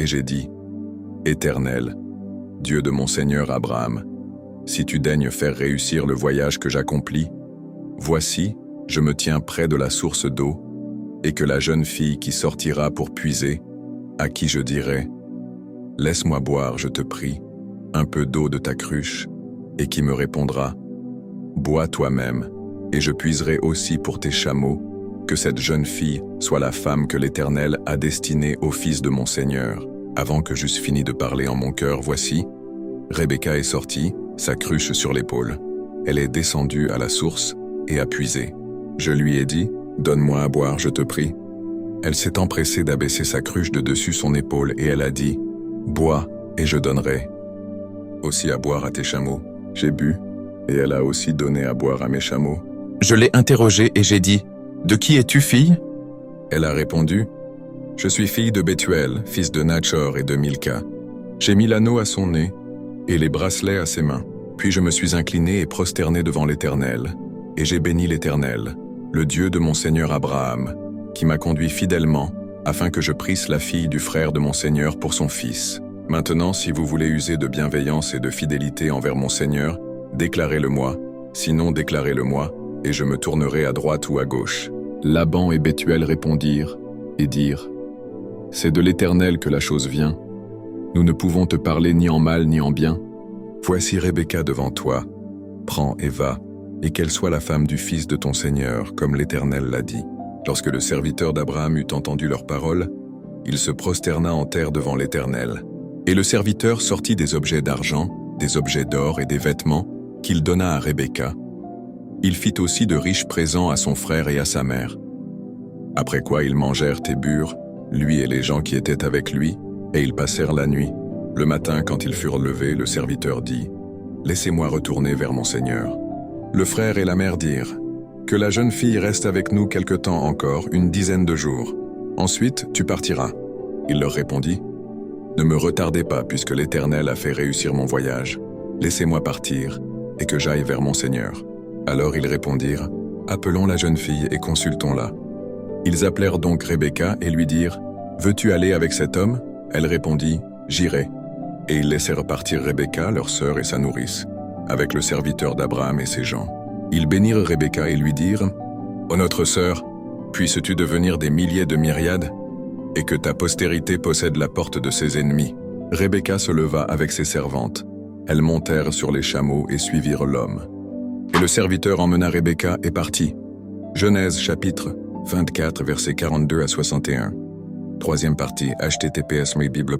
et j'ai dit, « Éternel, Dieu de mon Seigneur Abraham, si tu daignes faire réussir le voyage que j'accomplis, voici, je me tiens près de la source d'eau, et que la jeune fille qui sortira pour puiser, à qui je dirai, « Laisse-moi boire, je te prie, un peu d'eau de ta cruche, et qui me répondra, « Bois toi-même, et je puiserai aussi pour tes chameaux, que cette jeune fille soit la femme que l'Éternel a destinée au fils de mon Seigneur. » Avant que j'eusse fini de parler en mon cœur, voici, Rebecca est sortie, sa cruche sur l'épaule. Elle est descendue à la source et a puisé. Je lui ai dit, « Donne-moi à boire, je te prie. » Elle s'est empressée d'abaisser sa cruche de dessus son épaule et elle a dit, « Bois, et je donnerai. Aussi à boire à tes chameaux. » J'ai bu, et elle a aussi donné à boire à mes chameaux. Je l'ai interrogée et j'ai dit, « De qui es-tu, fille ?» Elle a répondu, « Je suis fille de Bethuel, fils de Nachor et de Milka. J'ai mis l'anneau à son nez et les bracelets à ses mains. Puis je me suis inclinée et prosternée devant l'Éternel, et j'ai béni l'Éternel, le Dieu de mon Seigneur Abraham, qui m'a conduit fidèlement, afin que je prisse la fille du frère de mon Seigneur pour son fils. Maintenant, si vous voulez user de bienveillance et de fidélité envers mon Seigneur, déclarez-le-moi, sinon déclarez-le-moi, et je me tournerai à droite ou à gauche. » Laban et Bethuel répondirent et dirent, « C'est de l'Éternel que la chose vient. Nous ne pouvons te parler ni en mal ni en bien. Voici Rebecca devant toi. Prends et va, et qu'elle soit la femme du fils de ton Seigneur, comme l'Éternel l'a dit. » Lorsque le serviteur d'Abraham eut entendu leurs paroles, il se prosterna en terre devant l'Éternel. Et le serviteur sortit des objets d'argent, des objets d'or et des vêtements qu'il donna à Rebecca. Il fit aussi de riches présents à son frère et à sa mère. Après quoi ils mangèrent et burent, lui et les gens qui étaient avec lui, et ils passèrent la nuit. Le matin, quand ils furent levés, le serviteur dit, « Laissez-moi retourner vers mon Seigneur. » Le frère et la mère dirent, « Que la jeune fille reste avec nous quelque temps encore, une dizaine de jours. Ensuite, tu partiras. » Il leur répondit, « Ne me retardez pas, puisque l'Éternel a fait réussir mon voyage. Laissez-moi partir, et que j'aille vers mon Seigneur. » Alors ils répondirent, « Appelons la jeune fille et consultons-la. » Ils appelèrent donc Rebecca et lui dirent, « Veux-tu aller avec cet homme ?» Elle répondit, « J'irai. » Et ils laissèrent partir Rebecca, leur sœur et sa nourrice, avec le serviteur d'Abraham et ses gens. Ils bénirent Rebecca et lui dirent, « Ô notre sœur, puisses-tu devenir des milliers de myriades, et que ta postérité possède la porte de ses ennemis. » Rebecca se leva avec ses servantes. Elles montèrent sur les chameaux et suivirent l'homme. Et le serviteur emmena Rebecca et partit. Genèse chapitre 24, versets 42 à 61. Troisième partie, https://mybible.com